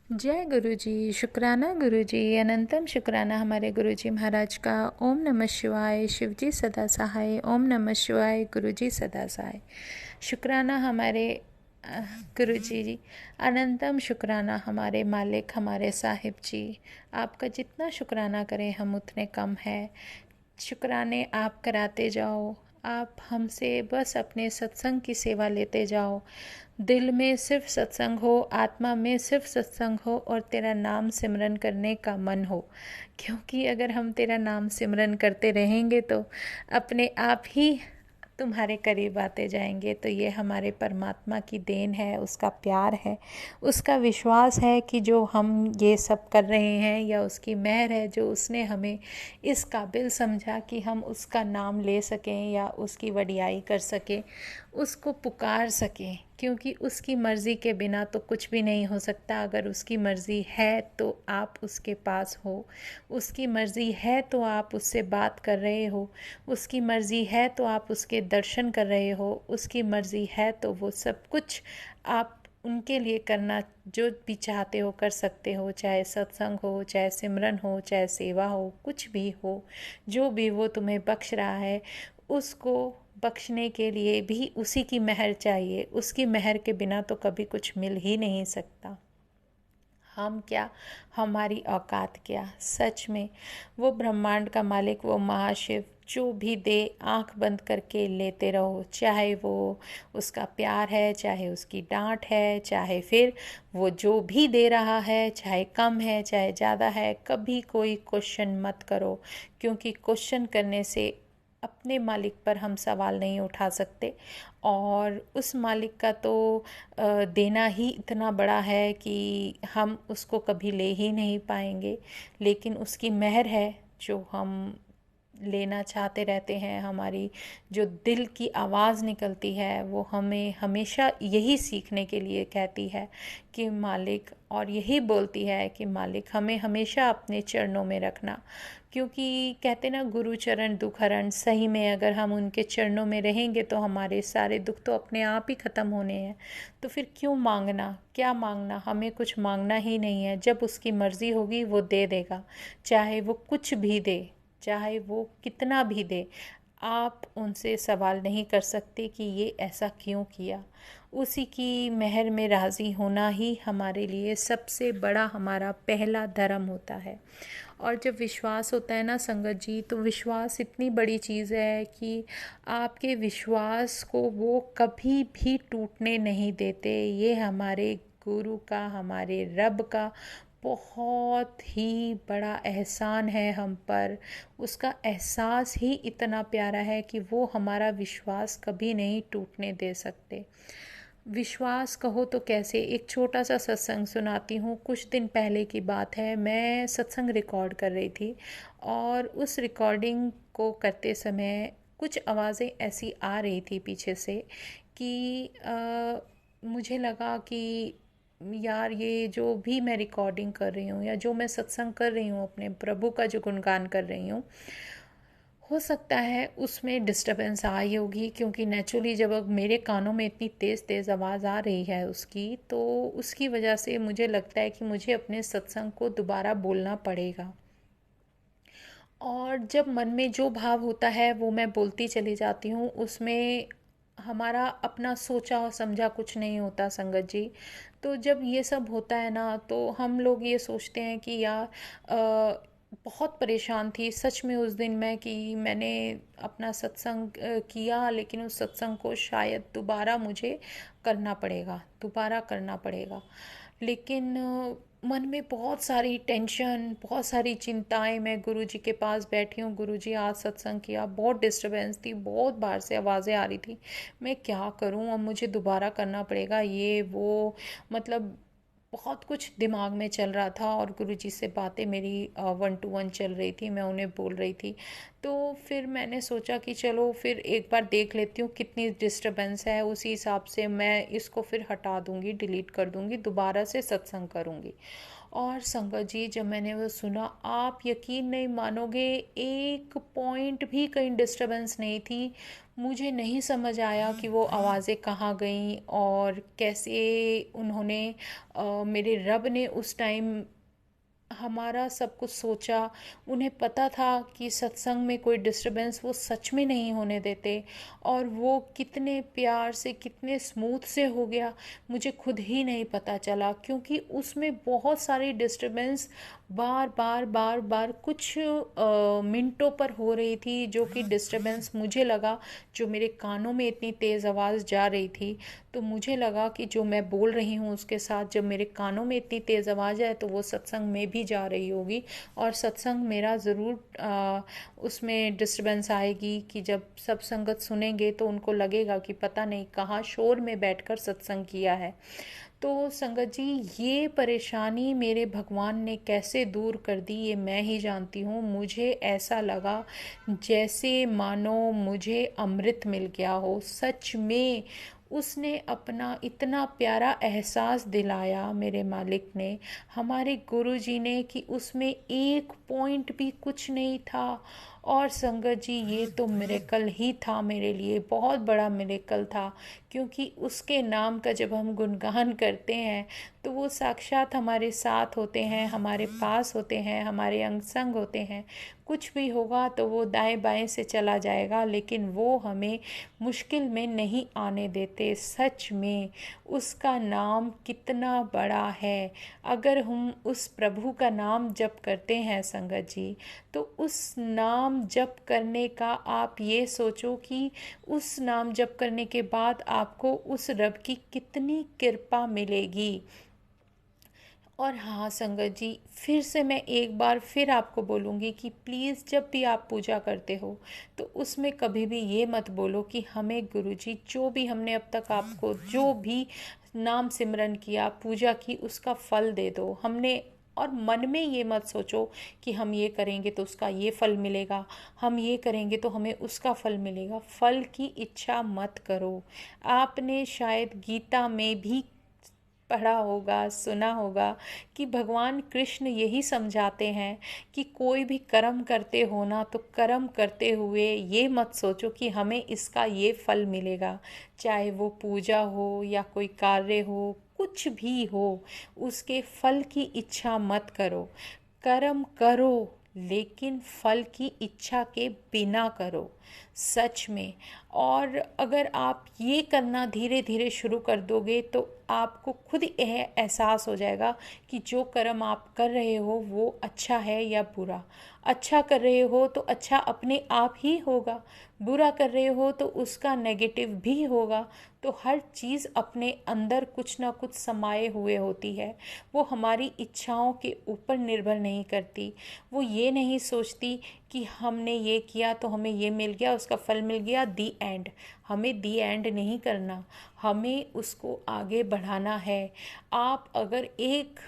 जय गुरु जी। शुक्राना गुरु जी, अनंतम शुक्राना हमारे गुरु जी महाराज का। ओम नमः शिवाय। शिव जी सदा सहाय। ओम नमः शिवाय। गुरु जी सदा सहाय। शुक्राना हमारे गुरु जी। अनंतम शुक्राना हमारे मालिक, हमारे साहिब जी। आपका जितना शुक्राना करें हम उतने कम है। शुक्राने आप कराते जाओ। आप हमसे बस अपने सत्संग की सेवा लेते जाओ। दिल में सिर्फ सत्संग हो, आत्मा में सिर्फ सत्संग हो और तेरा नाम सिमरन करने का मन हो। क्योंकि अगर हम तेरा नाम सिमरन करते रहेंगे तो अपने आप ही तुम्हारे करीब आते जाएंगे। तो ये हमारे परमात्मा की देन है, उसका प्यार है, उसका विश्वास है कि जो हम ये सब कर रहे हैं, या उसकी मेहर है जो उसने हमें इस काबिल समझा कि हम उसका नाम ले सकें या उसकी वडियाई कर सकें, उसको पुकार सकें। क्योंकि उसकी मर्ज़ी के बिना तो कुछ भी नहीं हो सकता। अगर उसकी मर्ज़ी है तो आप उसके पास हो, उसकी मर्ज़ी है तो आप उससे बात कर रहे हो, उसकी मर्ज़ी है तो आप उसके दर्शन कर रहे हो, उसकी मर्ज़ी है तो वो सब कुछ आप उनके लिए करना जो भी चाहते हो कर सकते हो। चाहे सत्संग हो, चाहे सिमरन हो, चाहे सेवा हो, कुछ भी हो, जो भी वो तुम्हें बख्श रहा है, उसको बख्शने के लिए भी उसी की मेहर चाहिए। उसकी मेहर के बिना तो कभी कुछ मिल ही नहीं सकता। हम क्या, हमारी औकात क्या। सच में वो ब्रह्मांड का मालिक, वो महाशिव जो भी दे, आंख बंद करके लेते रहो। चाहे वो उसका प्यार है, चाहे उसकी डांट है, चाहे फिर वो जो भी दे रहा है, चाहे कम है चाहे ज़्यादा है, कभी कोई क्वेश्चन मत करो। क्योंकि क्वेश्चन करने से अपने मालिक पर हम सवाल नहीं उठा सकते। और उस मालिक का तो देना ही इतना बड़ा है कि हम उसको कभी ले ही नहीं पाएंगे। लेकिन उसकी मेहर है जो हम लेना चाहते रहते हैं। हमारी जो दिल की आवाज़ निकलती है वो हमें हमेशा यही सीखने के लिए कहती है कि मालिक, और यही बोलती है कि मालिक हमें हमेशा अपने चरणों में रखना। क्योंकि कहते ना, गुरु चरण दुख हरण। सही में अगर हम उनके चरणों में रहेंगे तो हमारे सारे दुख तो अपने आप ही ख़त्म होने हैं। तो फिर क्यों मांगना, क्या मांगना। हमें कुछ मांगना ही नहीं है। जब उसकी मर्ज़ी होगी वो दे देगा, चाहे वो कुछ भी दे, चाहे वो कितना भी दे। आप उनसे सवाल नहीं कर सकते कि ये ऐसा क्यों किया। उसी की मेहर में राज़ी होना ही हमारे लिए सबसे बड़ा, हमारा पहला धर्म होता है। और जब विश्वास होता है ना संगत जी, तो विश्वास इतनी बड़ी चीज़ है कि आपके विश्वास को वो कभी भी टूटने नहीं देते। ये हमारे गुरु का, हमारे रब का बहुत ही बड़ा एहसान है हम पर। उसका एहसास ही इतना प्यारा है कि वो हमारा विश्वास कभी नहीं टूटने दे सकते। विश्वास कहो तो कैसे, एक छोटा सा सत्संग सुनाती हूँ। कुछ दिन पहले की बात है, मैं सत्संग रिकॉर्ड कर रही थी और उस रिकॉर्डिंग को करते समय कुछ आवाज़ें ऐसी आ रही थी पीछे से कि मुझे लगा कि यार, ये जो भी मैं रिकॉर्डिंग कर रही हूँ या जो मैं सत्संग कर रही हूँ, अपने प्रभु का जो गुणगान कर रही हूँ, हो सकता है उसमें डिस्टरबेंस आई होगी। क्योंकि नेचुरली जब अब मेरे कानों में इतनी तेज़ तेज़ आवाज़ आ रही है उसकी, तो उसकी वजह से मुझे लगता है कि मुझे अपने सत्संग को दोबारा बोलना पड़ेगा। और जब मन में जो भाव होता है वो मैं बोलती चली जाती हूँ। उसमें हमारा अपना सोचा और समझा कुछ नहीं होता संगत जी। तो जब ये सब होता है ना, तो हम लोग ये सोचते हैं कि यार बहुत परेशान थी सच में उस दिन मैं, कि मैंने अपना सत्संग किया, लेकिन उस सत्संग को शायद दोबारा मुझे करना पड़ेगा, दोबारा करना पड़ेगा। लेकिन मन में बहुत सारी टेंशन, बहुत सारी चिंताएं। मैं गुरुजी के पास बैठी हूँ, गुरुजी आज सत्संग किया, बहुत डिस्टरबेंस थी, बहुत बाहर से आवाज़ें आ रही थी। मैं क्या करूँ, अब मुझे दोबारा करना पड़ेगा ये वो, मतलब बहुत कुछ दिमाग में चल रहा था। और गुरुजी से बातें मेरी 1-to-1 चल रही थी, मैं उन्हें बोल रही थी। तो फिर मैंने सोचा कि चलो फिर एक बार देख लेती हूँ कितनी डिस्टरबेंस है, उसी हिसाब से मैं इसको फिर हटा दूँगी, डिलीट कर दूँगी, दोबारा से सत्संग करूँगी। और संगत जी जब मैंने वो सुना, आप यकीन नहीं मानोगे, एक पॉइंट भी कहीं डिस्टरबेंस नहीं थी। मुझे नहीं समझ आया कि वो आवाज़ें कहाँ गईं और कैसे उन्होंने मेरे रब ने उस टाइम हमारा सब कुछ सोचा। उन्हें पता था कि सत्संग में कोई डिस्टरबेंस वो सच में नहीं होने देते, और वो कितने प्यार से कितने स्मूथ से हो गया मुझे खुद ही नहीं पता चला, क्योंकि उसमें बहुत सारी डिस्टरबेंस बार बार बार बार कुछ मिनटों पर हो रही थी, जो कि डिस्टरबेंस मुझे लगा, जो मेरे कानों में इतनी तेज़ आवाज़ जा रही थी, तो मुझे लगा कि जो मैं बोल रही हूँ उसके साथ जब मेरे कानों में इतनी तेज़ आवाज़ है तो वो सत्संग में भी जा रही होगी, और सत्संग मेरा ज़रूर उसमें डिस्टरबेंस आएगी कि जब सब संगत सुनेंगे तो उनको लगेगा कि पता नहीं कहाँ शोर में बैठकर सत्संग किया है। तो संगत जी, ये परेशानी मेरे भगवान ने कैसे दूर कर दी ये मैं ही जानती हूँ। मुझे ऐसा लगा जैसे मानो मुझे अमृत मिल गया हो। सच में उसने अपना इतना प्यारा एहसास दिलाया, मेरे मालिक ने, हमारे गुरु जी ने, कि उसमें एक पॉइंट भी कुछ नहीं था। और संगत जी, ये तो मिरेकल ही था मेरे लिए, बहुत बड़ा मिरेकल था, क्योंकि उसके नाम का जब हम गुणगान करते हैं तो वो साक्षात हमारे साथ होते हैं, हमारे पास होते हैं, हमारे अंग संग होते हैं। कुछ भी होगा तो वो दाएं बाएं से चला जाएगा, लेकिन वो हमें मुश्किल में नहीं आने देते। सच में उसका नाम कितना बड़ा है। अगर हम उस प्रभु का नाम जप करते हैं संगत जी, तो उस नाम जप करने का आप ये सोचो कि उस नाम जप करने के बाद आपको उस रब की कितनी कृपा मिलेगी। और हाँ संगत जी, फिर से मैं एक बार फिर आपको बोलूँगी कि प्लीज़ जब भी आप पूजा करते हो तो उसमें कभी भी ये मत बोलो कि हमें गुरुजी जो भी हमने अब तक आपको जो भी नाम सिमरन किया, पूजा की, उसका फल दे दो। हमने और मन में ये मत सोचो कि हम ये करेंगे तो उसका ये फल मिलेगा, हम ये करेंगे तो हमें उसका फल मिलेगा। फल की इच्छा मत करो। आपने शायद गीता में भी पढ़ा होगा, सुना होगा कि भगवान कृष्ण यही समझाते हैं कि कोई भी कर्म करते हो ना, तो कर्म करते हुए ये मत सोचो कि हमें इसका ये फल मिलेगा। चाहे वो पूजा हो या कोई कार्य हो, कुछ भी हो, उसके फल की इच्छा मत करो। कर्म करो, लेकिन फल की इच्छा के बिना करो, सच में। और अगर आप ये करना धीरे धीरे शुरू कर दोगे तो आपको खुद यह एहसास हो जाएगा कि जो कर्म आप कर रहे हो वो अच्छा है या बुरा। अच्छा कर रहे हो तो अच्छा अपने आप ही होगा, बुरा कर रहे हो तो उसका नेगेटिव भी होगा। तो हर चीज़ अपने अंदर कुछ ना कुछ समाये हुए होती है। वो हमारी इच्छाओं के ऊपर निर्भर नहीं करती। वो ये नहीं सोचती कि हमने ये किया तो हमें ये मिल गया, उसका फल मिल गया, दी एंड। हमें दी एंड नहीं करना, हमें उसको आगे बढ़ाना है। आप अगर एक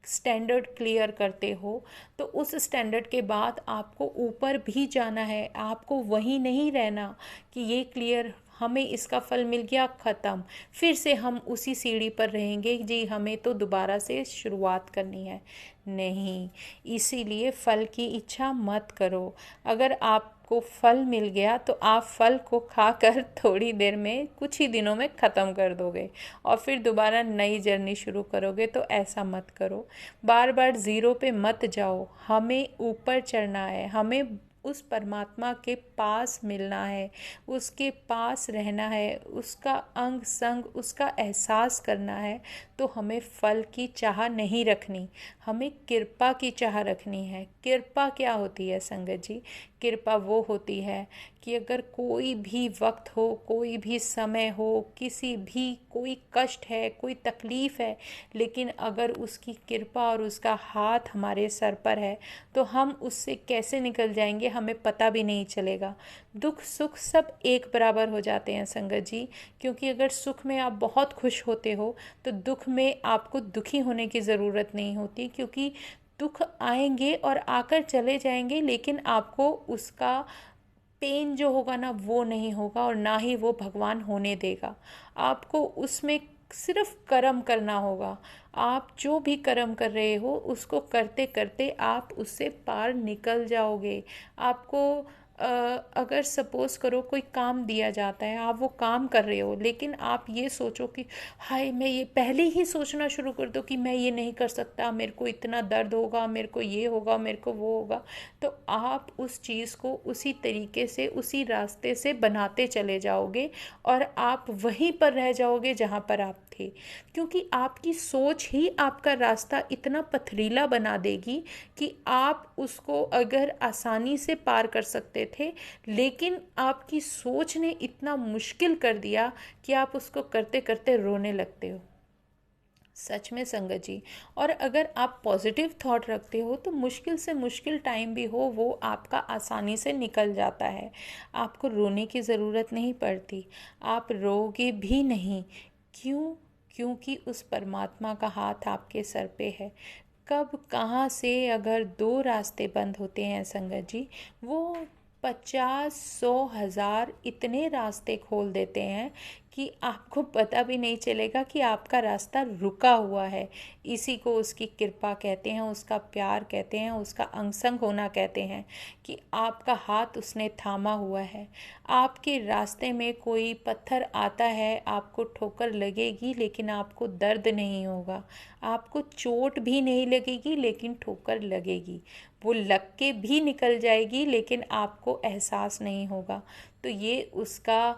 स्टैंडर्ड क्लियर करते हो तो उस स्टैंडर्ड के बाद आपको ऊपर भी जाना है। आपको वहीं नहीं रहना कि ये क्लियर, हमें इसका फल मिल गया, ख़त्म, फिर से हम उसी सीढ़ी पर रहेंगे जी, हमें तो दोबारा से शुरुआत करनी है। नहीं, इसीलिए फल की इच्छा मत करो। अगर आपको फल मिल गया तो आप फल को खाकर थोड़ी देर में, कुछ ही दिनों में ख़त्म कर दोगे और फिर दोबारा नई जर्नी शुरू करोगे। तो ऐसा मत करो, बार बार ज़ीरो पे मत जाओ। हमें ऊपर चढ़ना है, हमें उस परमात्मा के पास मिलना है, उसके पास रहना है, उसका अंग संग, उसका एहसास करना है। तो हमें फल की चाह नहीं रखनी, हमें कृपा की चाह रखनी है। कृपा क्या होती है संगत जी? कृपा वो होती है कि अगर कोई भी वक्त हो, कोई भी समय हो, किसी भी कोई कष्ट है, कोई तकलीफ़ है, लेकिन अगर उसकी कृपा और उसका हाथ हमारे सर पर है तो हम उससे कैसे निकल जाएंगे हमें पता भी नहीं चलेगा। दुख सुख सब एक बराबर हो जाते हैं संगत जी, क्योंकि अगर सुख में आप बहुत खुश होते हो तो दुख में आपको दुखी होने की ज़रूरत नहीं होती, क्योंकि दुख आएंगे और आकर चले जाएंगे, लेकिन आपको उसका पेन जो होगा ना वो नहीं होगा, और ना ही वो भगवान होने देगा। आपको उसमें सिर्फ कर्म करना होगा। आप जो भी कर्म कर रहे हो उसको करते करते आप उससे पार निकल जाओगे। आपको अगर सपोज़ करो कोई काम दिया जाता है, आप वो काम कर रहे हो, लेकिन आप ये सोचो कि हाय, मैं ये पहले ही सोचना शुरू कर दो कि मैं ये नहीं कर सकता, मेरे को इतना दर्द होगा, मेरे को ये होगा, मेरे को वो होगा, तो आप उस चीज़ को उसी तरीके से उसी रास्ते से बनाते चले जाओगे और आप वहीं पर रह जाओगे जहाँ पर आप थे। क्योंकि आपकी सोच ही आपका रास्ता इतना पथरीला बना देगी कि आप उसको अगर आसानी से पार कर सकते थे, लेकिन आपकी सोच ने इतना मुश्किल कर दिया कि आप उसको करते करते रोने लगते हो। सच में संगत जी। और अगर आप पॉजिटिव थॉट रखते हो तो मुश्किल से मुश्किल टाइम भी हो वो आपका आसानी से निकल जाता है। आपको रोने की ज़रूरत नहीं पड़ती, आप रोगे भी नहीं। क्यों? क्योंकि उस परमात्मा का हाथ आपके सर पे है। कब कहाँ से अगर दो रास्ते बंद होते हैं संगत जी, वो 50, 100, 1000 इतने रास्ते खोल देते हैं कि आपको पता भी नहीं चलेगा कि आपका रास्ता रुका हुआ है। इसी को उसकी कृपा कहते हैं, उसका प्यार कहते हैं, उसका अंग संग होना कहते हैं कि आपका हाथ उसने थामा हुआ है। आपके रास्ते में कोई पत्थर आता है, आपको ठोकर लगेगी लेकिन आपको दर्द नहीं होगा, आपको चोट भी नहीं लगेगी लेकिन ठोकर लगेगी, वो लग के भी निकल जाएगी लेकिन आपको एहसास नहीं होगा। तो ये उसका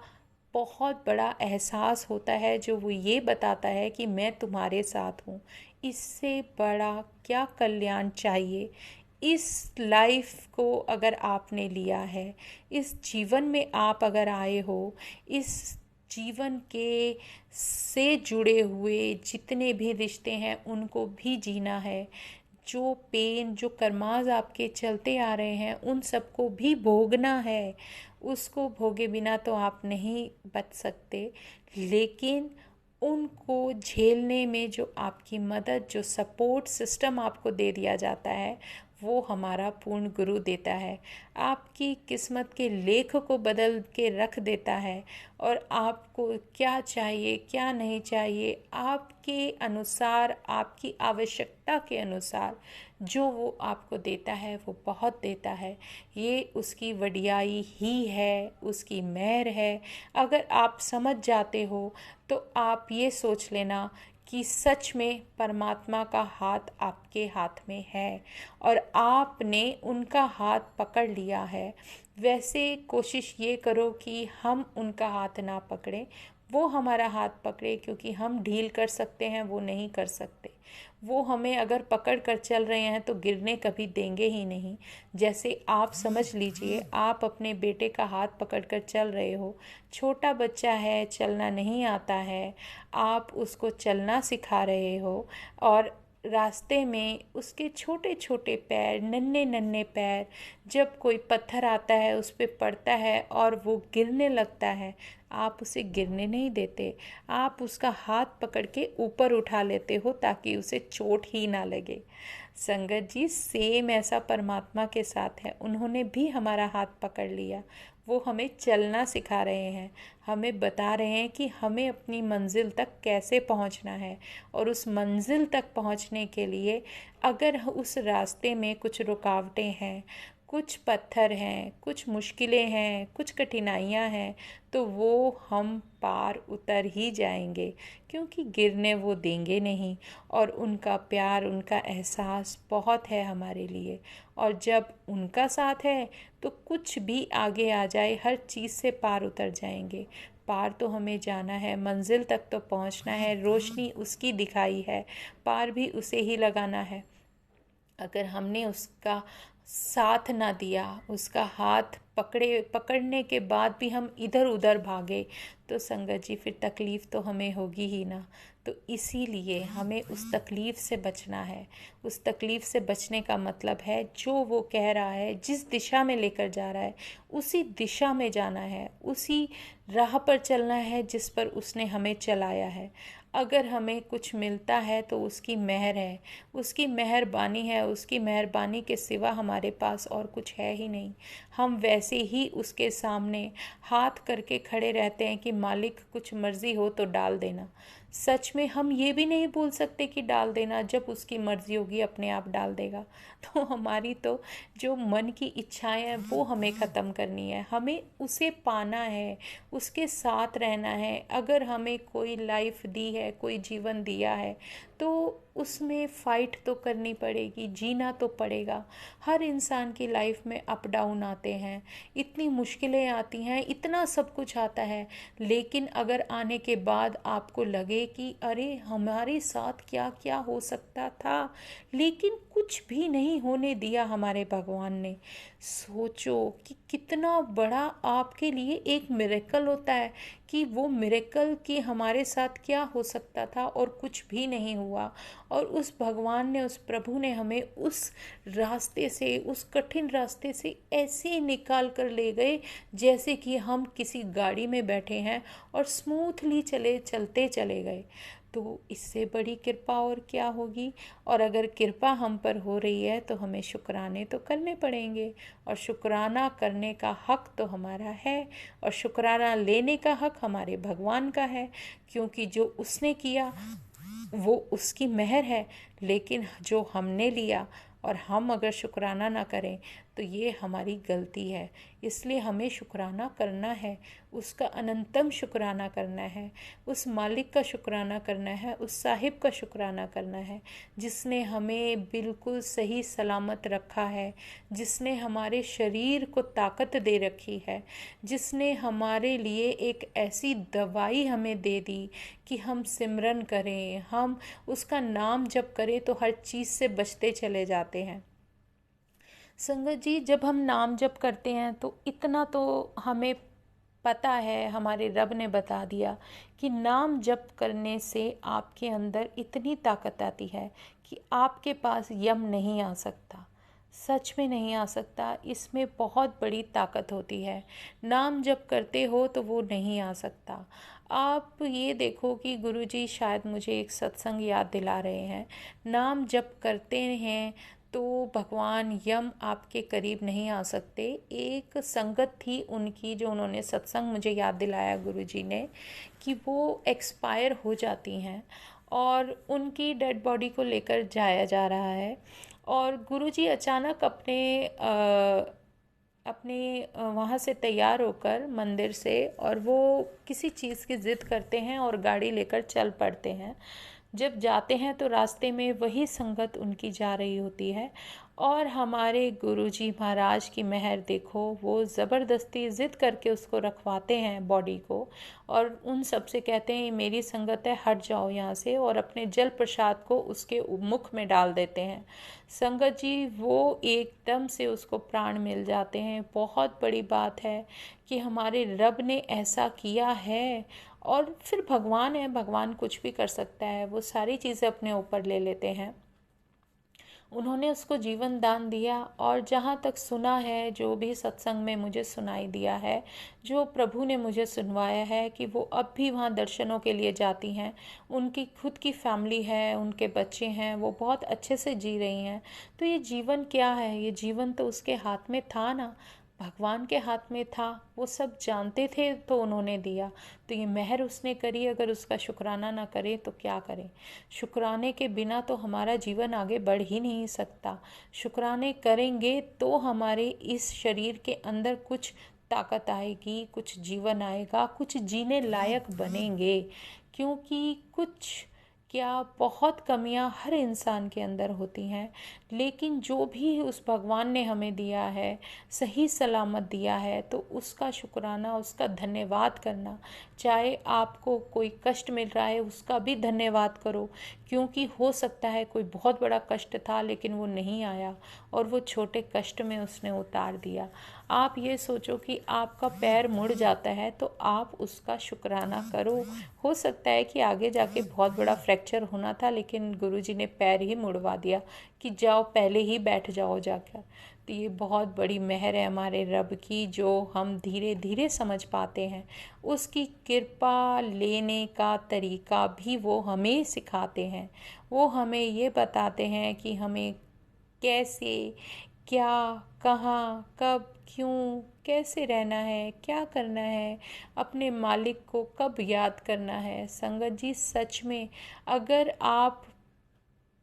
बहुत बड़ा एहसास होता है जो वो ये बताता है कि मैं तुम्हारे साथ हूँ। इससे बड़ा क्या कल्याण चाहिए। इस लाइफ को अगर आपने लिया है, इस जीवन में आप अगर आए हो, इस जीवन के से जुड़े हुए जितने भी रिश्ते हैं उनको भी जीना है। जो पेन, जो कर्माज आपके चलते आ रहे हैं उन सबको भी भोगना है। उसको भोगे बिना तो आप नहीं बच सकते, लेकिन उनको झेलने में जो आपकी मदद, जो सपोर्ट सिस्टम आपको दे दिया जाता है, वो हमारा पूर्ण गुरु देता है। आपकी किस्मत के लेख को बदल के रख देता है और आपको क्या चाहिए क्या नहीं चाहिए, आपके अनुसार, आपकी आवश्यकता के अनुसार जो वो आपको देता है वो बहुत देता है। ये उसकी वडियाई ही है, उसकी मेहर है। अगर आप समझ जाते हो तो आप ये सोच लेना कि सच में परमात्मा का हाथ आपके हाथ में है और आपने उनका हाथ पकड़ लिया है। वैसे कोशिश ये करो कि हम उनका हाथ ना पकड़ें, वो हमारा हाथ पकड़े, क्योंकि हम ढील कर सकते हैं, वो नहीं कर सकते। वो हमें अगर पकड़ कर चल रहे हैं तो गिरने कभी देंगे ही नहीं। जैसे आप समझ लीजिए, आप अपने बेटे का हाथ पकड़ कर चल रहे हो, छोटा बच्चा है, चलना नहीं आता है, आप उसको चलना सिखा रहे हो और रास्ते में उसके छोटे छोटे पैर, नन्हे नन्हे पैर, जब कोई पत्थर आता है उस पर पड़ता है और वो गिरने लगता है, आप उसे गिरने नहीं देते, आप उसका हाथ पकड़ के ऊपर उठा लेते हो ताकि उसे चोट ही ना लगे। संगत जी, सेम ऐसा परमात्मा के साथ है। उन्होंने भी हमारा हाथ पकड़ लिया, वो हमें चलना सिखा रहे हैं, हमें बता रहे हैं कि हमें अपनी मंजिल तक कैसे पहुंचना है। और उस मंजिल तक पहुंचने के लिए अगर उस रास्ते में कुछ रुकावटें हैं, कुछ पत्थर हैं, कुछ मुश्किलें हैं, कुछ कठिनाइयाँ हैं, तो वो हम पार उतर ही जाएंगे, क्योंकि गिरने वो देंगे नहीं। और उनका प्यार, उनका एहसास बहुत है हमारे लिए। और जब उनका साथ है तो कुछ भी आगे आ जाए, हर चीज़ से पार उतर जाएंगे। पार तो हमें जाना है, मंजिल तक तो पहुंचना है, रोशनी उसकी दिखाई है, पार भी उसे ही लगाना है। अगर हमने उसका साथ ना दिया, उसका हाथ पकड़ने के बाद भी हम इधर उधर भागे, तो संगत जी फिर तकलीफ़ तो हमें होगी ही ना। तो इसीलिए हमें उस तकलीफ़ से बचना है। उस तकलीफ़ से बचने का मतलब है जो वो कह रहा है, जिस दिशा में लेकर जा रहा है उसी दिशा में जाना है, उसी राह पर चलना है जिस पर उसने हमें चलाया है। अगर हमें कुछ मिलता है तो उसकी मेहर है, उसकी मेहरबानी है, उसकी मेहरबानी के सिवा हमारे पास और कुछ है ही नहीं। हम वैसे ही उसके सामने हाथ करके खड़े रहते हैं कि मालिक कुछ मर्ज़ी हो तो डाल देना। सच में हम ये भी नहीं बोल सकते कि डाल देना, जब उसकी मर्जी होगी अपने आप डाल देगा। तो हमारी तो जो मन की इच्छाएं हैं वो हमें ख़त्म करनी है, हमें उसे पाना है, उसके साथ रहना है। अगर हमें कोई लाइफ दी है, कोई जीवन दिया है, तो उसमें फ़ाइट तो करनी पड़ेगी, जीना तो पड़ेगा। हर इंसान की लाइफ में अप डाउन आते हैं, इतनी मुश्किलें आती हैं, इतना सब कुछ आता है। लेकिन अगर आने के बाद आपको लगे कि अरे हमारे साथ क्या क्या हो सकता था, लेकिन कुछ भी नहीं होने दिया हमारे भगवान ने, सोचो कि कितना बड़ा आपके लिए एक मिरेकल होता है कि वो मिरेकल कि हमारे साथ क्या हो सकता था और कुछ भी नहीं हुआ। और उस भगवान ने, उस प्रभु ने हमें उस रास्ते से, उस कठिन रास्ते से ऐसे निकाल कर ले गए जैसे कि हम किसी गाड़ी में बैठे हैं और स्मूथली चलते चले गए। तो इससे बड़ी कृपा और क्या होगी। और अगर कृपा हम पर हो रही है तो हमें शुक्राने तो करने पड़ेंगे, और शुक्राना करने का हक तो हमारा है, और शुक्राना लेने का हक हमारे भगवान का है, क्योंकि जो उसने किया वो उसकी मेहर है। लेकिन जो हमने लिया और हम अगर शुक्राना ना करें तो ये हमारी गलती है। इसलिए हमें शुक्राना करना है, उसका अनंतम शुक्राना करना है, उस मालिक का शुक्राना करना है, उस साहिब का शुक्राना करना है जिसने हमें बिल्कुल सही सलामत रखा है, जिसने हमारे शरीर को ताकत दे रखी है, जिसने हमारे लिए एक ऐसी दवाई हमें दे दी कि हम सिमरन करें, हम उसका नाम जप करें तो हर चीज़ से बचते चले जाते हैं। संगत जी, जब हम नाम जप करते हैं तो इतना तो हमें पता है, हमारे रब ने बता दिया कि नाम जप करने से आपके अंदर इतनी ताकत आती है कि आपके पास यम नहीं आ सकता। सच में नहीं आ सकता, इसमें बहुत बड़ी ताकत होती है। नाम जप करते हो तो वो नहीं आ सकता। आप ये देखो कि गुरुजी शायद मुझे एक सत्संग याद दिला रहे हैं, नाम जप करते हैं तो भगवान यम आपके करीब नहीं आ सकते। एक संगत थी उनकी, जो उन्होंने सत्संग मुझे याद दिलाया गुरुजी ने, कि वो एक्सपायर हो जाती हैं और उनकी डेड बॉडी को लेकर जाया जा रहा है, और गुरुजी अचानक अपने वहाँ से तैयार होकर मंदिर से, और वो किसी चीज़ की ज़िद करते हैं और गाड़ी लेकर चल पड़ते हैं। जब जाते हैं तो रास्ते में वही संगत उनकी जा रही होती है, और हमारे गुरुजी महाराज की मेहर देखो, वो ज़बरदस्ती ज़िद करके उसको रखवाते हैं बॉडी को, और उन सब से कहते हैं ये मेरी संगत है, हट जाओ यहाँ से, और अपने जल प्रसाद को उसके मुख में डाल देते हैं। संगत जी, वो एकदम से उसको प्राण मिल जाते हैं। बहुत बड़ी बात है कि हमारे रब ने ऐसा किया है। और फिर भगवान है, भगवान कुछ भी कर सकता है, वो सारी चीज़ें अपने ऊपर ले लेते हैं। उन्होंने उसको जीवन दान दिया, और जहाँ तक सुना है, जो भी सत्संग में मुझे सुनाई दिया है, जो प्रभु ने मुझे सुनवाया है, कि वो अब भी वहाँ दर्शनों के लिए जाती हैं। उनकी खुद की फैमिली है, उनके बच्चे हैं, वो बहुत अच्छे से जी रही हैं। तो ये जीवन क्या है, ये जीवन तो उसके हाथ में था ना, भगवान के हाथ में था, वो सब जानते थे तो उन्होंने दिया। तो ये मेहर उसने करी, अगर उसका शुक्राना ना करें तो क्या करें। शुक्राने के बिना तो हमारा जीवन आगे बढ़ ही नहीं सकता। शुक्राने करेंगे तो हमारे इस शरीर के अंदर कुछ ताकत आएगी, कुछ जीवन आएगा, कुछ जीने लायक बनेंगे। क्योंकि कुछ क्या, बहुत कमियां हर इंसान के अंदर होती हैं, लेकिन जो भी उस भगवान ने हमें दिया है, सही सलामत दिया है, तो उसका शुक्राना, उसका धन्यवाद करना। चाहे आपको कोई कष्ट मिल रहा है उसका भी धन्यवाद करो, क्योंकि हो सकता है कोई बहुत बड़ा कष्ट था लेकिन वो नहीं आया, और वो छोटे कष्ट में उसने उतार दिया। आप ये सोचो कि आपका पैर मुड़ जाता है तो आप उसका शुक्राना करो। हो सकता है कि आगे जाके बहुत बड़ा फ्रैक्चर होना था, लेकिन गुरुजी ने पैर ही मुड़वा दिया कि जाओ पहले ही बैठ जाओ जाकर। तो ये बहुत बड़ी मेहर है हमारे रब की, जो हम धीरे धीरे समझ पाते हैं। उसकी कृपा लेने का तरीका भी वो हमें सिखाते हैं। वो हमें ये बताते हैं कि हमें कैसे क्या, कहाँ, कब, क्यों, कैसे रहना है, क्या करना है, अपने मालिक को कब याद करना है। संगत जी, सच में अगर आप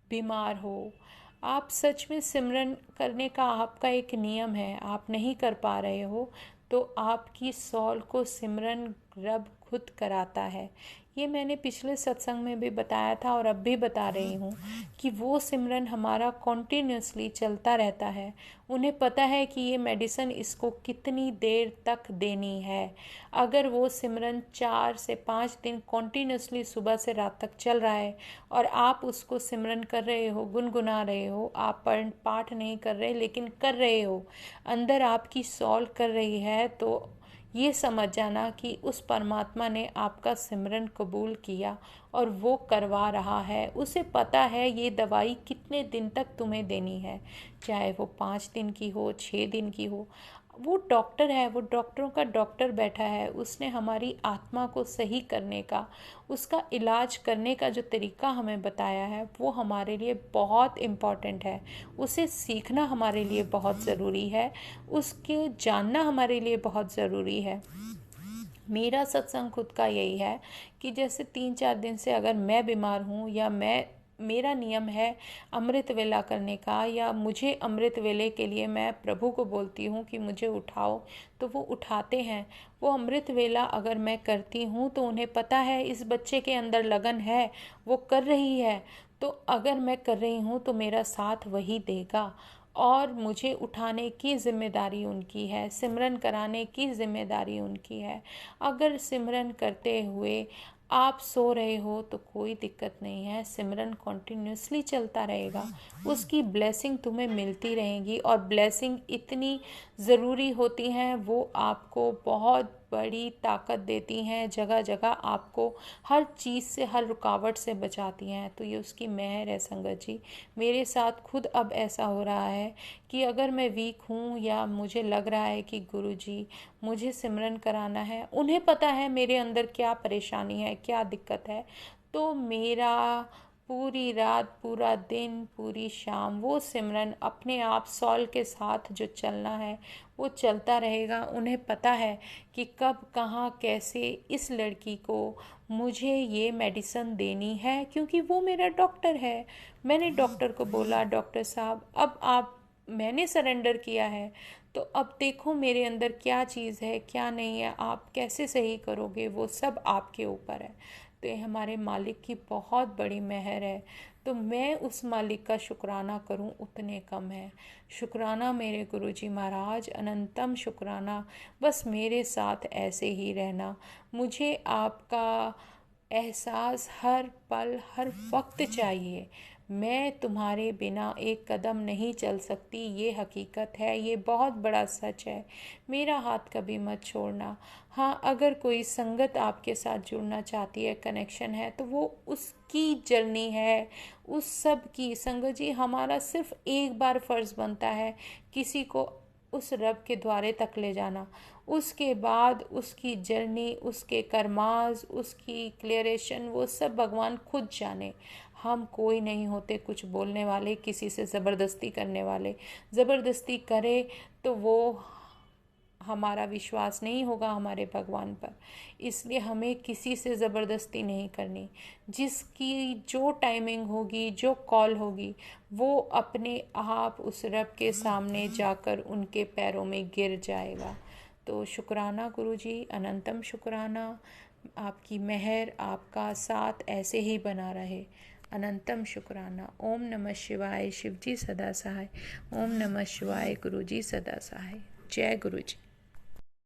बीमार हो, आप सच में सिमरन करने का आपका एक नियम है, आप नहीं कर पा रहे हो, तो आपकी सॉल को सिमरन रब खुद कराता है। ये मैंने पिछले सत्संग में भी बताया था और अब भी बता रही हूँ कि वो सिमरन हमारा कॉन्टिन्यूसली चलता रहता है। उन्हें पता है कि ये मेडिसिन इसको कितनी देर तक देनी है। अगर वो सिमरन 4 से 5 दिन कॉन्टिन्यूसली सुबह से रात तक चल रहा है और आप उसको सिमरन कर रहे हो, गुनगुना रहे हो, आप पाठ नहीं कर रहे लेकिन कर रहे हो, अंदर आपकी सॉल कर रही है, तो ये समझ जाना कि उस परमात्मा ने आपका सिमरन कबूल किया और वो करवा रहा है। उसे पता है ये दवाई कितने दिन तक तुम्हें देनी है, चाहे वो 5 दिन की हो, 6 दिन की हो। वो डॉक्टर है, वो डॉक्टरों का डॉक्टर बैठा है, उसने हमारी आत्मा को सही करने का, उसका इलाज करने का जो तरीका हमें बताया है वो हमारे लिए बहुत इम्पॉर्टेंट है। उसे सीखना हमारे लिए बहुत ज़रूरी है, उसके जानना हमारे लिए बहुत ज़रूरी है। मेरा सत्संग खुद का यही है कि जैसे 3-4 दिन से अगर मैं बीमार हूँ या मेरा नियम है अमृत वेला करने का, या मुझे अमृत वेले के लिए मैं प्रभु को बोलती हूँ कि मुझे उठाओ, तो वो उठाते हैं। वो अमृत वेला अगर मैं करती हूँ तो उन्हें पता है इस बच्चे के अंदर लगन है, वो कर रही है, तो अगर मैं कर रही हूँ तो मेरा साथ वही देगा और मुझे उठाने की जिम्मेदारी उनकी है, सिमरन कराने की जिम्मेदारी उनकी है। अगर सिमरन करते हुए आप सो रहे हो तो कोई दिक्कत नहीं है, सिमरन कॉन्टिन्यूसली चलता रहेगा, उसकी ब्लेसिंग तुम्हें मिलती रहेगी। और ब्लेसिंग इतनी ज़रूरी होती हैं, वो आपको बहुत बड़ी ताकत देती हैं, जगह जगह आपको हर चीज़ से, हर रुकावट से बचाती हैं। तो ये उसकी मेहर है संगत जी। मेरे साथ खुद अब ऐसा हो रहा है कि अगर मैं वीक हूँ या मुझे लग रहा है कि गुरुजी मुझे सिमरन कराना है, उन्हें पता है मेरे अंदर क्या परेशानी है, क्या दिक्कत है, तो मेरा पूरी रात, पूरा दिन, पूरी शाम वो सिमरन अपने आप सॉल के साथ जो चलना है वो चलता रहेगा। उन्हें पता है कि कब, कहाँ, कैसे इस लड़की को मुझे ये मेडिसिन देनी है, क्योंकि वो मेरा डॉक्टर है। मैंने डॉक्टर को बोला, डॉक्टर साहब अब आप, मैंने सरेंडर किया है, तो अब देखो मेरे अंदर क्या चीज़ है, क्या नहीं है, आप कैसे सही करोगे, वो सब आपके ऊपर है। तो ये हमारे मालिक की बहुत बड़ी मेहर है। तो मैं उस मालिक का शुक्राना करूं उतने कम है। शुक्राना मेरे गुरुजी महाराज, अनंतम शुक्राना। बस मेरे साथ ऐसे ही रहना। मुझे आपका एहसास हर पल, हर वक्त चाहिए। मैं तुम्हारे बिना एक कदम नहीं चल सकती, ये हकीकत है, ये बहुत बड़ा सच है। मेरा हाथ कभी मत छोड़ना। हाँ, अगर कोई संगत आपके साथ जुड़ना चाहती है, कनेक्शन है, तो वो उसकी जर्नी है, उस सब की। संगत जी, हमारा सिर्फ एक बार फ़र्ज़ बनता है किसी को उस रब के द्वारे तक ले जाना। उसके बाद उसकी जर्नी, उसके करमाज, उसकी क्लियरेशन, वो सब भगवान खुद जाने। हम कोई नहीं होते कुछ बोलने वाले, किसी से ज़बरदस्ती करने वाले। ज़बरदस्ती करे तो वो हमारा विश्वास नहीं होगा हमारे भगवान पर। इसलिए हमें किसी से ज़बरदस्ती नहीं करनी। जिसकी जो टाइमिंग होगी, जो कॉल होगी, वो अपने आप उस रब के सामने जाकर उनके पैरों में गिर जाएगा। तो शुक्राना गुरुजी, अनंतम शुक्राना। आपकी मेहर, आपका साथ ऐसे ही बना रहे। अनंतम शुक्राना। ओम नमः शिवाय। शिवजी सदा सहाय। ओम नमः शिवाय। गुरुजी सदा सहाय। जय गुरुजी।